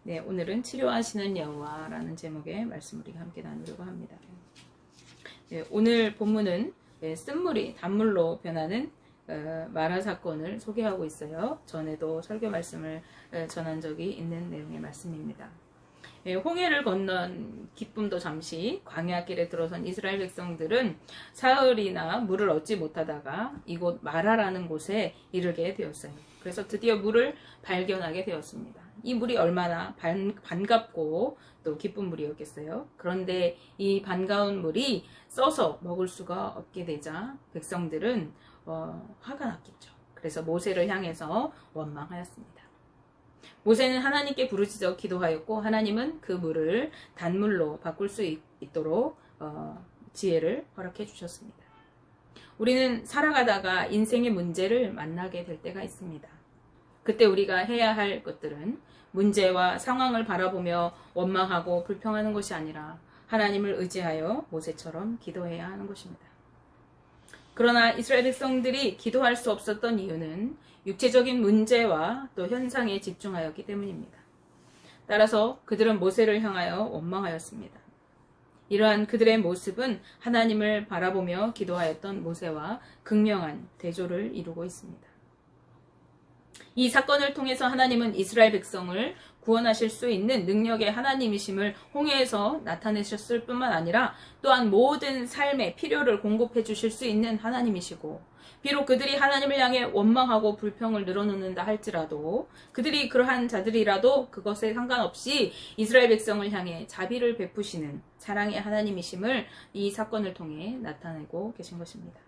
네, 오늘은 치료하시는 여호와라는 제목의 말씀을 우리가 함께 나누려고 합니다. 네, 오늘 본문은 쓴물이 단물로 변하는 마라 사건을 소개하고 있어요. 전에도 설교 말씀을 전한 적이 있는 내용의 말씀입니다. 홍해를 건넌 기쁨도 잠시 광야길에 들어선 이스라엘 백성들은 사흘이나 물을 얻지 못하다가 이곳 마라라는 곳에 이르게 되었어요. 그래서 드디어 물을 발견하게 되었습니다. 이 물이 얼마나 반갑고 또 기쁜 물이었겠어요. 그런데 이 반가운 물이 써서 먹을 수가 없게 되자 백성들은 화가 났겠죠. 그래서 모세를 향해서 원망하였습니다. 모세는 하나님께 부르짖어 기도하였고 하나님은 그 물을 단물로 바꿀 수 있도록 지혜를 허락해 주셨습니다. 우리는 살아가다가 인생의 문제를 만나게 될 때가 있습니다. 그때 우리가 해야 할 것들은 문제와 상황을 바라보며 원망하고 불평하는 것이 아니라 하나님을 의지하여 모세처럼 기도해야 하는 것입니다. 그러나 이스라엘 백성들이 기도할 수 없었던 이유는 육체적인 문제와 또 현상에 집중하였기 때문입니다. 따라서 그들은 모세를 향하여 원망하였습니다. 이러한 그들의 모습은 하나님을 바라보며 기도하였던 모세와 극명한 대조를 이루고 있습니다. 이 사건을 통해서 하나님은 이스라엘 백성을 구원하실 수 있는 능력의 하나님이심을 홍해에서 나타내셨을 뿐만 아니라 또한 모든 삶의 필요를 공급해 주실 수 있는 하나님이시고, 비록 그들이 하나님을 향해 원망하고 불평을 늘어놓는다 할지라도 그들이 그러한 자들이라도 그것에 상관없이 이스라엘 백성을 향해 자비를 베푸시는 사랑의 하나님이심을 이 사건을 통해 나타내고 계신 것입니다.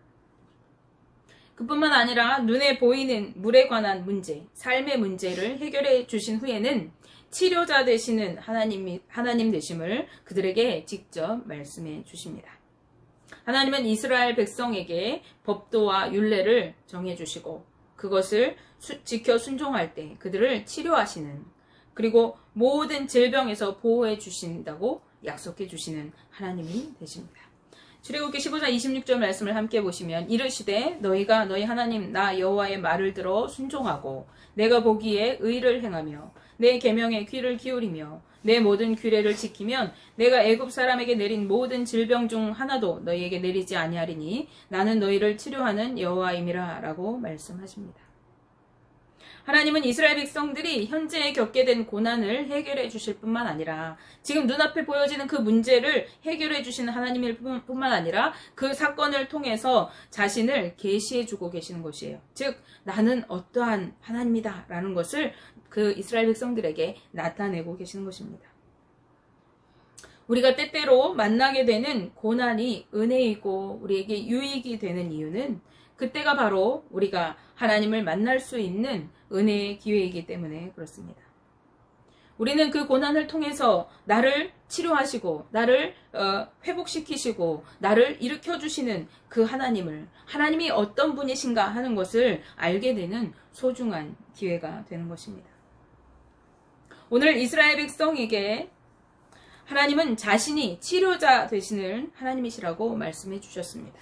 그뿐만 아니라 눈에 보이는 물에 관한 문제, 삶의 문제를 해결해 주신 후에는 치료자 되시는 하나님 되심을 그들에게 직접 말씀해 주십니다. 하나님은 이스라엘 백성에게 법도와 율례를 정해 주시고 그것을 지켜 순종할 때 그들을 치료하시는, 그리고 모든 질병에서 보호해 주신다고 약속해 주시는 하나님이 되십니다. 출애굽기 15장 26절 말씀을 함께 보시면, 이르시되 너희가 너희 하나님 나 여호와의 말을 들어 순종하고 내가 보기에 의를 행하며 내 계명에 귀를 기울이며 내 모든 규례를 지키면 내가 애굽 사람에게 내린 모든 질병 중 하나도 너희에게 내리지 아니하리니 나는 너희를 치료하는 여호와임이라 라고 말씀하십니다. 하나님은 이스라엘 백성들이 현재 겪게 된 고난을 해결해 주실 뿐만 아니라 지금 눈앞에 보여지는 그 문제를 해결해 주시는 하나님일 뿐만 아니라 그 사건을 통해서 자신을 계시해 주고 계시는 것이에요. 즉 나는 어떠한 하나님이다 라는 것을 그 이스라엘 백성들에게 나타내고 계시는 것입니다. 우리가 때때로 만나게 되는 고난이 은혜이고 우리에게 유익이 되는 이유는 그때가 바로 우리가 하나님을 만날 수 있는 은혜의 기회이기 때문에 그렇습니다. 우리는 그 고난을 통해서 나를 치료하시고 나를 회복시키시고 나를 일으켜주시는 그 하나님이 어떤 분이신가 하는 것을 알게 되는 소중한 기회가 되는 것입니다. 오늘 이스라엘 백성에게 하나님은 자신이 치료자 되시는 하나님이시라고 말씀해 주셨습니다.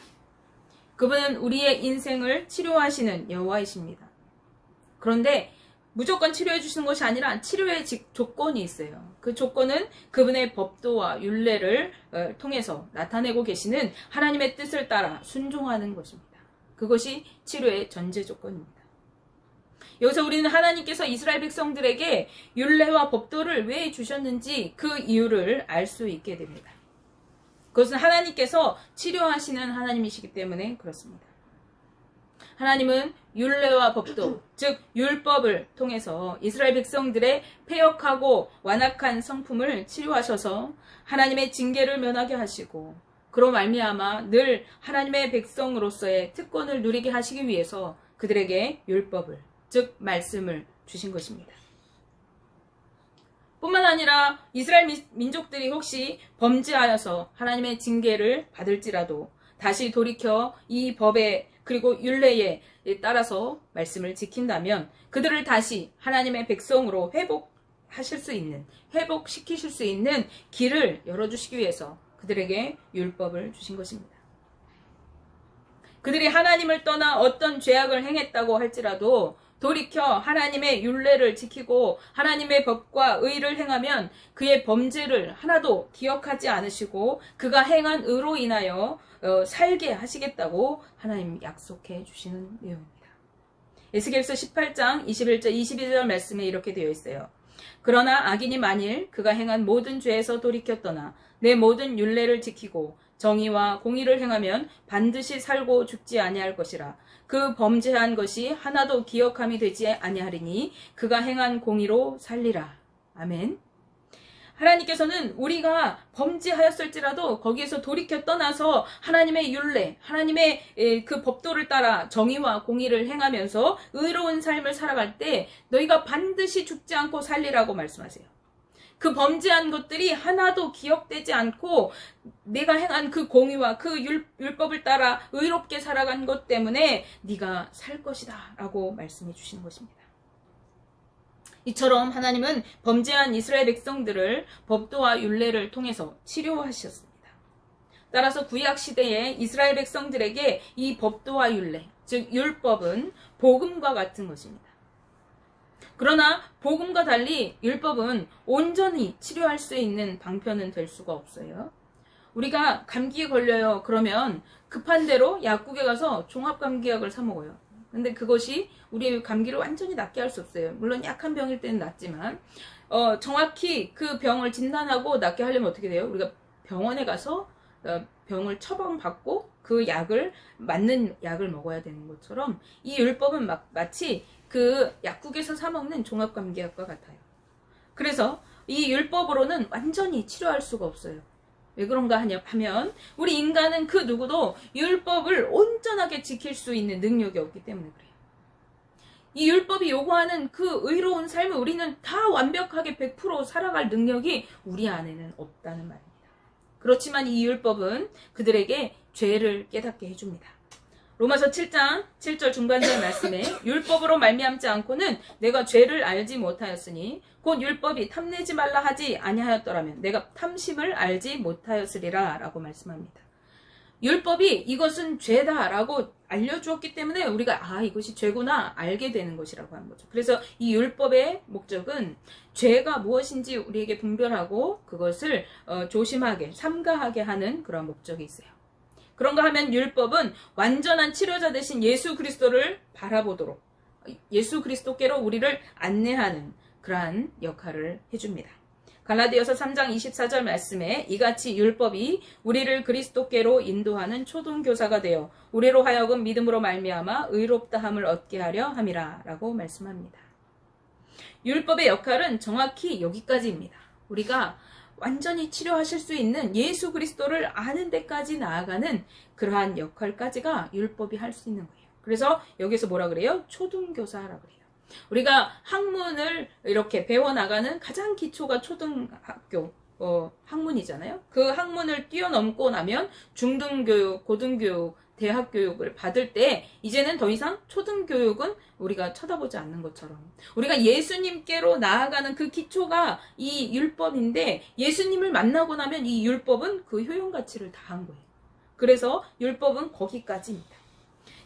그분은 우리의 인생을 치료하시는 여호와이십니다. 그런데 무조건 치료해 주시는 것이 아니라 치료의 조건이 있어요. 그 조건은 그분의 법도와 율례를 통해서 나타내고 계시는 하나님의 뜻을 따라 순종하는 것입니다. 그것이 치료의 전제 조건입니다. 여기서 우리는 하나님께서 이스라엘 백성들에게 율례와 법도를 왜 주셨는지 그 이유를 알 수 있게 됩니다. 그것은 하나님께서 치료하시는 하나님이시기 때문에 그렇습니다. 하나님은 율례와 법도, 즉 율법을 통해서 이스라엘 백성들의 패역하고 완악한 성품을 치료하셔서 하나님의 징계를 면하게 하시고 그로 말미암아 늘 하나님의 백성으로서의 특권을 누리게 하시기 위해서 그들에게 율법을, 즉 말씀을 주신 것입니다. 뿐만 아니라 이스라엘 민족들이 혹시 범죄하여서 하나님의 징계를 받을지라도 다시 돌이켜 이 법에 그리고 율례에 따라서 말씀을 지킨다면 그들을 다시 하나님의 백성으로 회복시키실 수 있는 길을 열어주시기 위해서 그들에게 율법을 주신 것입니다. 그들이 하나님을 떠나 어떤 죄악을 행했다고 할지라도 돌이켜 하나님의 율례를 지키고 하나님의 법과 의를 행하면 그의 범죄를 하나도 기억하지 않으시고 그가 행한 의로 인하여 살게 하시겠다고 하나님 약속해 주시는 내용입니다. 에스겔서 18장 21절 22절 말씀에 이렇게 되어 있어요. 그러나 악인이 만일 그가 행한 모든 죄에서 돌이켜 떠나 내 모든 율례를 지키고 정의와 공의를 행하면 반드시 살고 죽지 아니할 것이라. 그 범죄한 것이 하나도 기억함이 되지 아니하리니 그가 행한 공의로 살리라. 아멘. 하나님께서는 우리가 범죄하였을지라도 거기에서 돌이켜 떠나서 하나님의 율례, 하나님의 그 법도를 따라 정의와 공의를 행하면서 의로운 삶을 살아갈 때 너희가 반드시 죽지 않고 살리라고 말씀하세요. 그 범죄한 것들이 하나도 기억되지 않고 내가 행한 그 공의와 그 율법을 따라 의롭게 살아간 것 때문에 네가 살 것이다 라고 말씀해 주시는 것입니다. 이처럼 하나님은 범죄한 이스라엘 백성들을 법도와 율례를 통해서 치료하셨습니다. 따라서 구약 시대에 이스라엘 백성들에게 이 법도와 율례, 즉 율법은 복음과 같은 것입니다. 그러나 복음과 달리 율법은 온전히 치료할 수 있는 방편은 될 수가 없어요. 우리가 감기에 걸려요. 그러면 급한 대로 약국에 가서 종합감기약을 사 먹어요. 근데 그것이 우리의 감기를 완전히 낫게 할 수 없어요. 물론 약한 병일 때는 낫지만 정확히 그 병을 진단하고 낫게 하려면 어떻게 돼요? 우리가 병원에 가서 병을 처방받고 그 약을 맞는 약을 먹어야 되는 것처럼 이 율법은 마치 그 약국에서 사 먹는 종합감기약과 같아요. 그래서 이 율법으로는 완전히 치료할 수가 없어요. 왜 그런가 하면 우리 인간은 그 누구도 율법을 온전하게 지킬 수 있는 능력이 없기 때문에 그래요. 이 율법이 요구하는 그 의로운 삶을 우리는 다 완벽하게 100% 살아갈 능력이 우리 안에는 없다는 말입니다. 그렇지만 이 율법은 그들에게 죄를 깨닫게 해줍니다. 로마서 7장 7절 중반절 말씀에 율법으로 말미암지 않고는 내가 죄를 알지 못하였으니 곧 율법이 탐내지 말라 하지 아니하였더라면 내가 탐심을 알지 못하였으리라 라고 말씀합니다. 율법이 이것은 죄다 라고 알려주었기 때문에 우리가 이것이 죄구나 알게 되는 것이라고 하는 거죠. 그래서 이 율법의 목적은 죄가 무엇인지 우리에게 분별하고 그것을 조심하게 삼가하게 하는 그런 목적이 있어요. 그런가 하면 율법은 완전한 치료자 되신 예수 그리스도를 바라보도록 예수 그리스도께로 우리를 안내하는 그러한 역할을 해줍니다. 갈라디아서 3장 24절 말씀에 이같이 율법이 우리를 그리스도께로 인도하는 초등교사가 되어 우리로 하여금 믿음으로 말미암아 의롭다함을 얻게 하려 함이라 라고 말씀합니다. 율법의 역할은 정확히 여기까지입니다. 우리가 완전히 치료하실 수 있는 예수 그리스도를 아는 데까지 나아가는 그러한 역할까지가 율법이 할 수 있는 거예요. 그래서 여기서 뭐라 그래요? 초등교사라고 그래요. 우리가 학문을 이렇게 배워나가는 가장 기초가 초등학교 학문이잖아요. 그 학문을 뛰어넘고 나면 중등교육, 고등교육, 대학교육을 받을 때 이제는 더 이상 초등교육은 우리가 쳐다보지 않는 것처럼 우리가 예수님께로 나아가는 그 기초가 이 율법인데 예수님을 만나고 나면 이 율법은 그 효용가치를 다한 거예요. 그래서 율법은 거기까지입니다.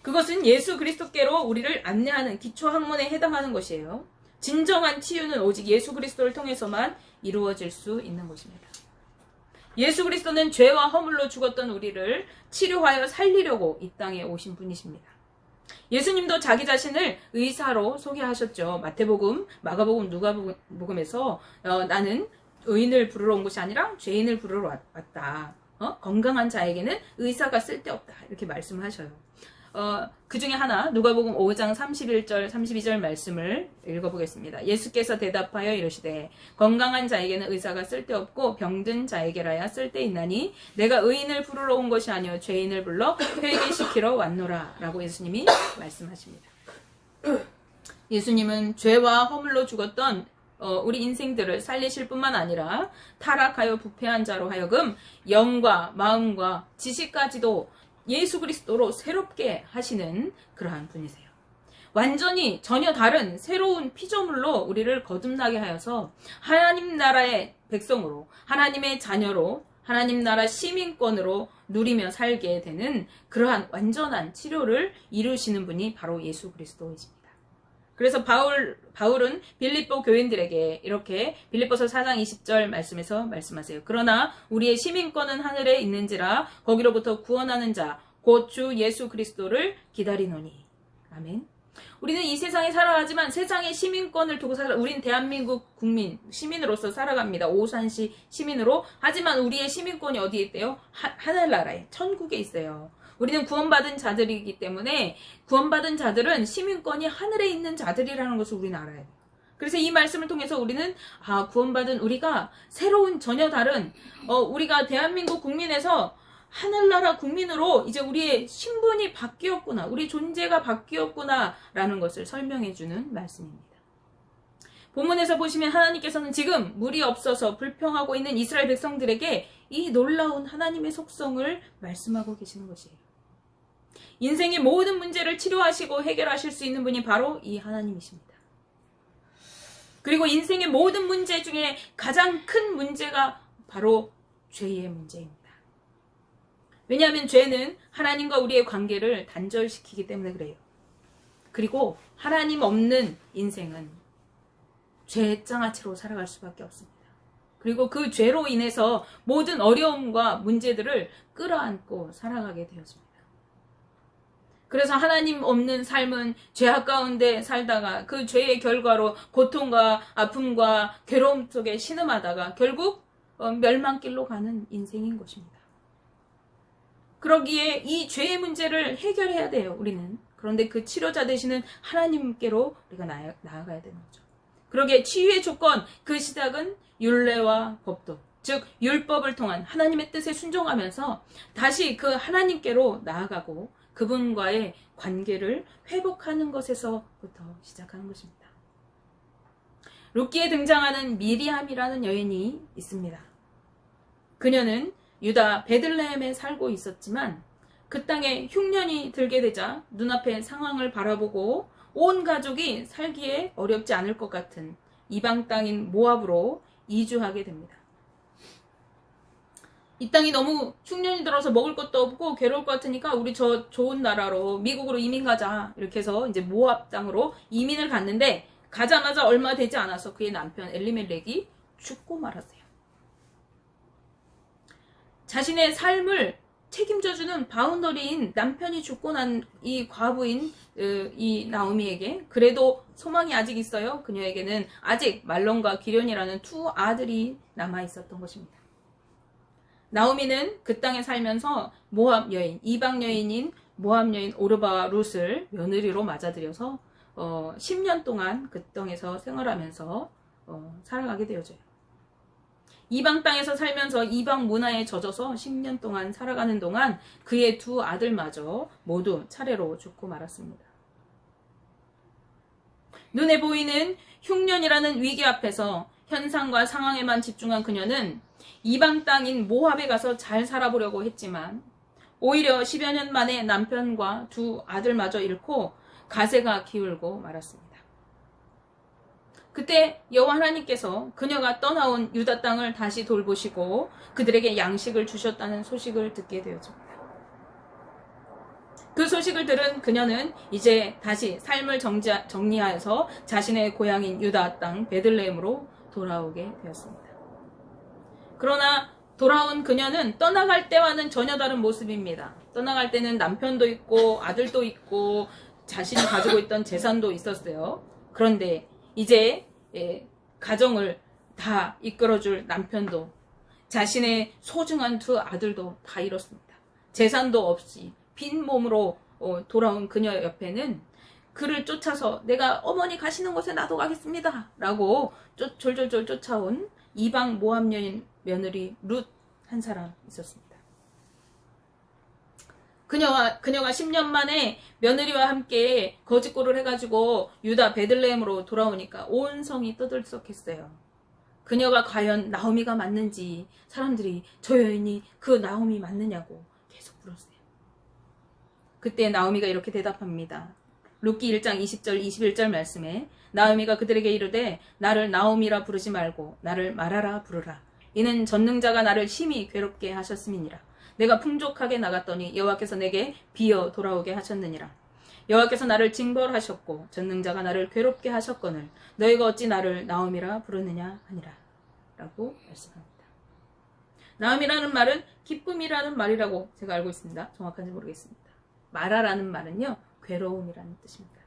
그것은 예수 그리스도께로 우리를 안내하는 기초 학문에 해당하는 것이에요. 진정한 치유는 오직 예수 그리스도를 통해서만 이루어질 수 있는 것입니다. 예수 그리스도는 죄와 허물로 죽었던 우리를 치료하여 살리려고 이 땅에 오신 분이십니다. 예수님도 자기 자신을 의사로 소개하셨죠. 마태복음, 마가복음, 누가복음에서 나는 의인을 부르러 온 것이 아니라 죄인을 부르러 왔다. 건강한 자에게는 의사가 쓸데없다. 이렇게 말씀하셔요. 그 중에 하나 누가복음 5장 31절 32절 말씀을 읽어보겠습니다. 예수께서 대답하여 이르시되 건강한 자에게는 의사가 쓸데없고 병든 자에게라야 쓸데있나니 내가 의인을 부르러 온 것이 아니요 죄인을 불러 회개시키러 왔노라 라고 예수님이 말씀하십니다. 예수님은 죄와 허물로 죽었던 우리 인생들을 살리실 뿐만 아니라 타락하여 부패한 자로 하여금 영과 마음과 지식까지도 예수 그리스도로 새롭게 하시는 그러한 분이세요. 완전히 전혀 다른 새로운 피조물로 우리를 거듭나게 하여서 하나님 나라의 백성으로 하나님의 자녀로 하나님 나라 시민권으로 누리며 살게 되는 그러한 완전한 치료를 이루시는 분이 바로 예수 그리스도이십니다. 그래서 바울은 빌립보 교인들에게 이렇게 빌립보서 4장 20절 말씀에서 말씀하세요. 그러나 우리의 시민권은 하늘에 있는지라 거기로부터 구원하는 자 곧 주 예수 그리스도를 기다리노니. 아멘. 우리는 이 세상에 살아가지만 세상의 시민권을 두고 우린 대한민국 국민, 시민으로서 살아갑니다. 오산시 시민으로. 하지만 우리의 시민권이 어디에 있대요? 하늘나라에, 천국에 있어요. 우리는 구원받은 자들이기 때문에 구원받은 자들은 시민권이 하늘에 있는 자들이라는 것을 우리는 알아야 돼요. 그래서 이 말씀을 통해서 우리는 구원받은 우리가 새로운 전혀 다른 우리가 대한민국 국민에서 하늘나라 국민으로 이제 우리의 신분이 바뀌었구나, 우리 존재가 바뀌었구나 라는 것을 설명해 주는 말씀입니다. 본문에서 보시면 하나님께서는 지금 물이 없어서 불평하고 있는 이스라엘 백성들에게 이 놀라운 하나님의 속성을 말씀하고 계시는 것이에요. 인생의 모든 문제를 치료하시고 해결하실 수 있는 분이 바로 이 하나님이십니다. 그리고 인생의 모든 문제 중에 가장 큰 문제가 바로 죄의 문제입니다. 왜냐하면 죄는 하나님과 우리의 관계를 단절시키기 때문에 그래요. 그리고 하나님 없는 인생은 죄의 장아찌로 살아갈 수밖에 없습니다. 그리고 그 죄로 인해서 모든 어려움과 문제들을 끌어안고 살아가게 되었습니다. 그래서 하나님 없는 삶은 죄악 가운데 살다가 그 죄의 결과로 고통과 아픔과 괴로움 속에 신음하다가 결국 멸망길로 가는 인생인 것입니다. 그러기에 이 죄의 문제를 해결해야 돼요, 우리는. 그런데 그 치료자 되시는 하나님께로 우리가 나아가야 되는 거죠. 그러기에 치유의 조건, 그 시작은 율례와 법도, 즉 율법을 통한 하나님의 뜻에 순종하면서 다시 그 하나님께로 나아가고 그분과의 관계를 회복하는 것에서부터 시작하는 것입니다. 룻기에 등장하는 미리암이라는 여인이 있습니다. 그녀는 유다 베들레헴에 살고 있었지만 그 땅에 흉년이 들게 되자 눈앞의 상황을 바라보고 온 가족이 살기에 어렵지 않을 것 같은 이방 땅인 모압으로 이주하게 됩니다. 이 땅이 너무 흉년이 들어서 먹을 것도 없고 괴로울 것 같으니까 우리 저 좋은 나라로 미국으로 이민 가자, 이렇게 해서 이제 모압 땅으로 이민을 갔는데 가자마자 얼마 되지 않아서 그의 남편 엘리멜렉이 죽고 말았어요. 자신의 삶을 책임져주는 바운더리인 남편이 죽고 난 이 과부인 이 나오미에게 그래도 소망이 아직 있어요. 그녀에게는 아직 말론과 기련이라는 두 아들이 남아 있었던 것입니다. 나오미는 그 땅에 살면서 모압 여인, 이방 여인인 모압 여인 오르바와 룻을 며느리로 맞아들여서 10년 동안 그 땅에서 생활하면서 살아가게 되어져요. 이방 땅에서 살면서 이방 문화에 젖어서 10년 동안 살아가는 동안 그의 두 아들마저 모두 차례로 죽고 말았습니다. 눈에 보이는 흉년이라는 위기 앞에서 현상과 상황에만 집중한 그녀는 이방 땅인 모압에 가서 잘 살아보려고 했지만 오히려 10여 년 만에 남편과 두 아들마저 잃고 가세가 기울고 말았습니다. 그때 여호와 하나님께서 그녀가 떠나온 유다 땅을 다시 돌보시고 그들에게 양식을 주셨다는 소식을 듣게 되었습니다. 그 소식을 들은 그녀는 이제 다시 삶을 정리하여서 자신의 고향인 유다 땅 베들레헴으로 돌아오게 되었습니다. 그러나 돌아온 그녀는 떠나갈 때와는 전혀 다른 모습입니다. 떠나갈 때는 남편도 있고 아들도 있고 자신이 가지고 있던 재산도 있었어요. 그런데 이제 가정을 다 이끌어줄 남편도 자신의 소중한 두 아들도 다 잃었습니다. 재산도 없이 빈 몸으로 돌아온 그녀 옆에는 그를 쫓아서 내가 어머니 가시는 곳에 나도 가겠습니다 라고 졸졸졸 쫓아온 이방 모압 여인 며느리 룻 한 사람 있었습니다. 그녀가 10년 만에 며느리와 함께 거짓골을 해가지고 유다 베들레헴으로 돌아오니까 온 성이 떠들썩했어요. 그녀가 과연 나오미가 맞는지 사람들이 저 여인이 그 나오미 맞느냐고 계속 물었어요. 그때 나오미가 이렇게 대답합니다. 룻기 1장 20절 21절 말씀에 나오미가 그들에게 이르되 나를 나오미라 부르지 말고 나를 마라라 부르라. 이는 전능자가 나를 심히 괴롭게 하셨음이니라. 내가 풍족하게 나갔더니 여호와께서 내게 비어 돌아오게 하셨느니라. 여호와께서 나를 징벌하셨고 전능자가 나를 괴롭게 하셨거늘 너희가 어찌 나를 나옴이라 부르느냐 하니라 라고 말씀합니다. 나옴이라는 말은 기쁨이라는 말이라고 제가 알고 있습니다. 정확한지 모르겠습니다. 마라라는 말은요, 괴로움이라는 뜻입니다.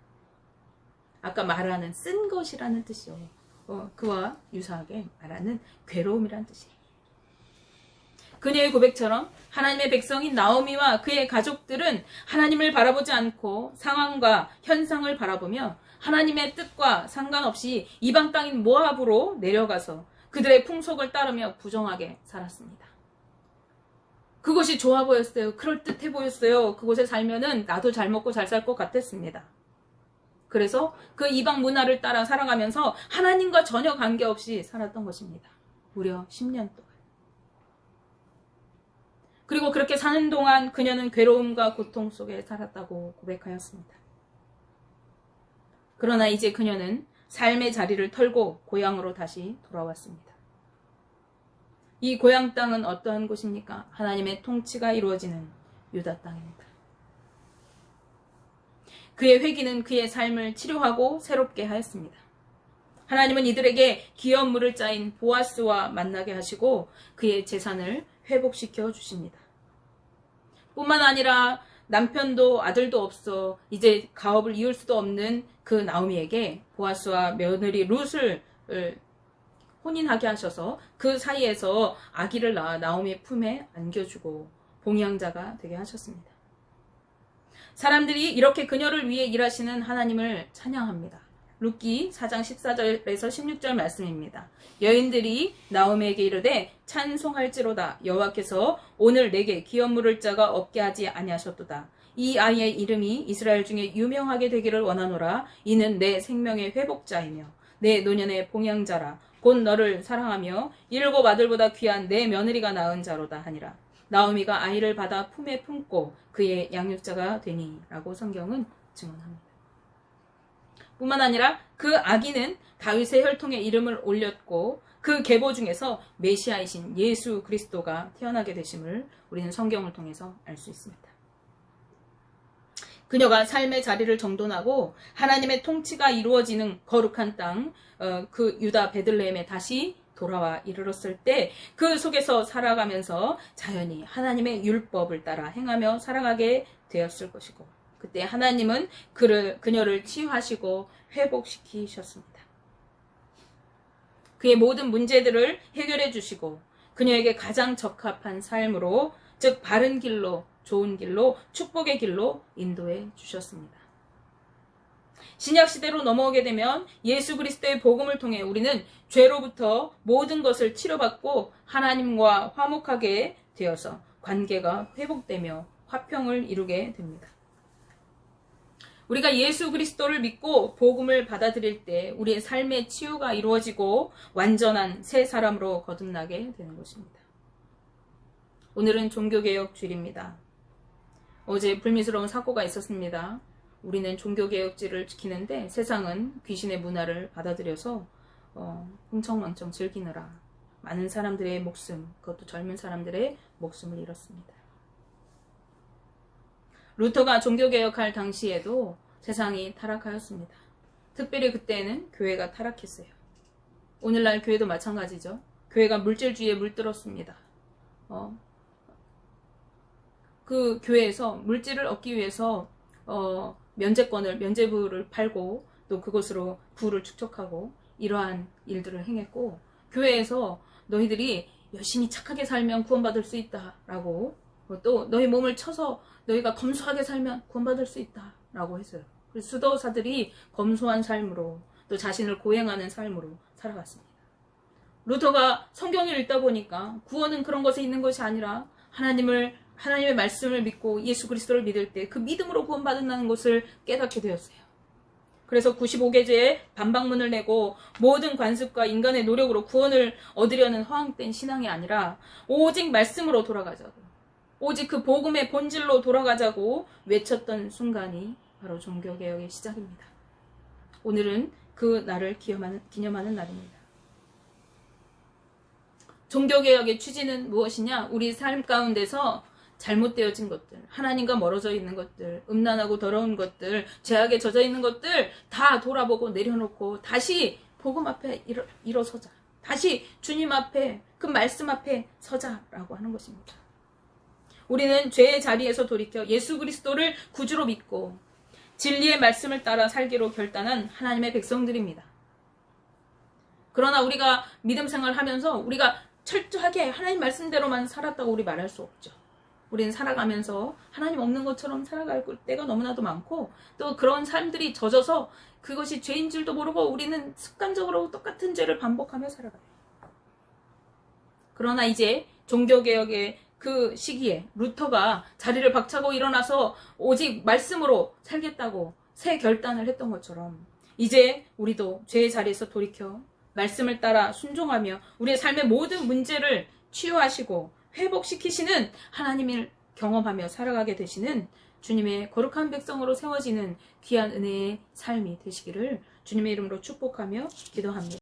아까 마라는 쓴 것이라는 뜻이요. 그와 유사하게 마라는 괴로움이라는 뜻이에요. 그녀의 고백처럼 하나님의 백성인 나오미와 그의 가족들은 하나님을 바라보지 않고 상황과 현상을 바라보며 하나님의 뜻과 상관없이 이방 땅인 모압으로 내려가서 그들의 풍속을 따르며 부정하게 살았습니다. 그것이 좋아 보였어요. 그럴듯해 보였어요. 그곳에 살면은 나도 잘 먹고 잘 살 것 같았습니다. 그래서 그 이방 문화를 따라 살아가면서 하나님과 전혀 관계없이 살았던 것입니다. 무려 10년 동안. 그리고 그렇게 사는 동안 그녀는 괴로움과 고통 속에 살았다고 고백하였습니다. 그러나 이제 그녀는 삶의 자리를 털고 고향으로 다시 돌아왔습니다. 이 고향 땅은 어떠한 곳입니까? 하나님의 통치가 이루어지는 유다 땅입니다. 그의 회개는 그의 삶을 치료하고 새롭게 하였습니다. 하나님은 이들에게 기업 물을 짜인 보아스와 만나게 하시고 그의 재산을 회복시켜 주십니다. 뿐만 아니라 남편도 아들도 없어 이제 가업을 이을 수도 없는 그 나오미에게 보아스와 며느리 룻을 혼인하게 하셔서 그 사이에서 아기를 낳아 나오미의 품에 안겨주고 봉양자가 되게 하셨습니다. 사람들이 이렇게 그녀를 위해 일하시는 하나님을 찬양합니다. 룻기 4장 14절에서 16절 말씀입니다. 여인들이 나오미에게 이르되 찬송할지로다. 여호와께서 오늘 내게 기업 물을 자가 없게 하지 아니하셨도다. 이 아이의 이름이 이스라엘 중에 유명하게 되기를 원하노라. 이는 내 생명의 회복자이며 내 노년의 봉양자라. 곧 너를 사랑하며 7 아들보다 귀한 내 며느리가 낳은 자로다 하니라. 나오미가 아이를 받아 품에 품고 그의 양육자가 되니 라고 성경은 증언합니다. 뿐만 아니라 그 아기는 다윗의 혈통에 이름을 올렸고 그 계보 중에서 메시아이신 예수 그리스도가 태어나게 되심을 우리는 성경을 통해서 알 수 있습니다. 그녀가 삶의 자리를 정돈하고 하나님의 통치가 이루어지는 거룩한 땅, 그 유다 베들레헴에 다시 돌아와 이르렀을 때 그 속에서 살아가면서 자연히 하나님의 율법을 따라 행하며 살아가게 되었을 것이고 그때 하나님은 그녀를 치유하시고 회복시키셨습니다. 그의 모든 문제들을 해결해 주시고 그녀에게 가장 적합한 삶으로 즉 바른 길로 좋은 길로 축복의 길로 인도해 주셨습니다. 신약시대로 넘어오게 되면 예수 그리스도의 복음을 통해 우리는 죄로부터 모든 것을 치료받고 하나님과 화목하게 되어서 관계가 회복되며 화평을 이루게 됩니다. 우리가 예수 그리스도를 믿고 복음을 받아들일 때 우리의 삶의 치유가 이루어지고 완전한 새 사람으로 거듭나게 되는 것입니다. 오늘은 종교개혁 주일입니다. 어제 불미스러운 사고가 있었습니다. 우리는 종교개혁주의를 지키는데 세상은 귀신의 문화를 받아들여서 흥청망청 즐기느라 많은 사람들의 목숨, 그것도 젊은 사람들의 목숨을 잃었습니다. 루터가 종교개혁할 당시에도 세상이 타락하였습니다. 특별히 그때는 교회가 타락했어요. 오늘날 교회도 마찬가지죠. 교회가 물질주의에 물들었습니다. 그 교회에서 물질을 얻기 위해서 면제부를 팔고 또 그것으로 부를 축적하고 이러한 일들을 행했고 그회에서 너희들이 열심히 착하게 살면 구원받을 수 있다라고 또 너희 몸을 쳐서 너희가 검소하게 살면 구원받을 수 있다라고 했어요. 그래서 수도사들이 검소한 삶으로 또 자신을 고행하는 삶으로 살아갔습니다. 루터가 성경을 읽다 보니까 구원은 그런 것에 있는 것이 아니라 하나님의 말씀을 믿고 예수 그리스도를 믿을 때 그 믿음으로 구원받는다는 것을 깨닫게 되었어요. 그래서 95개제에 반박문을 내고 모든 관습과 인간의 노력으로 구원을 얻으려는 허황된 신앙이 아니라 오직 말씀으로 돌아가자고, 오직 그 복음의 본질로 돌아가자고 외쳤던 순간이 바로 종교개혁의 시작입니다. 오늘은 그 날을 기념하는 날입니다. 종교개혁의 취지는 무엇이냐? 우리 삶 가운데서 잘못되어진 것들, 하나님과 멀어져 있는 것들, 음란하고 더러운 것들, 죄악에 젖어 있는 것들 다 돌아보고 내려놓고 다시 복음 앞에 일어서자. 다시 주님 앞에, 그 말씀 앞에 서자라고 하는 것입니다. 우리는 죄의 자리에서 돌이켜 예수 그리스도를 구주로 믿고 진리의 말씀을 따라 살기로 결단한 하나님의 백성들입니다. 그러나 우리가 믿음 생활을 하면서 우리가 철저하게 하나님 말씀대로만 살았다고 우리 말할 수 없죠. 우리는 살아가면서 하나님 없는 것처럼 살아갈 때가 너무나도 많고, 또 그런 사람들이 젖어서 그것이 죄인 줄도 모르고 우리는 습관적으로 똑같은 죄를 반복하며 살아가요. 그러나 이제 종교개혁의 그 시기에 루터가 자리를 박차고 일어나서 오직 말씀으로 살겠다고 새 결단을 했던 것처럼, 이제 우리도 죄의 자리에서 돌이켜 말씀을 따라 순종하며 우리의 삶의 모든 문제를 치유하시고 회복시키시는 하나님을 경험하며 살아가게 되시는 주님의 거룩한 백성으로 세워지는 귀한 은혜의 삶이 되시기를 주님의 이름으로 축복하며 기도합니다.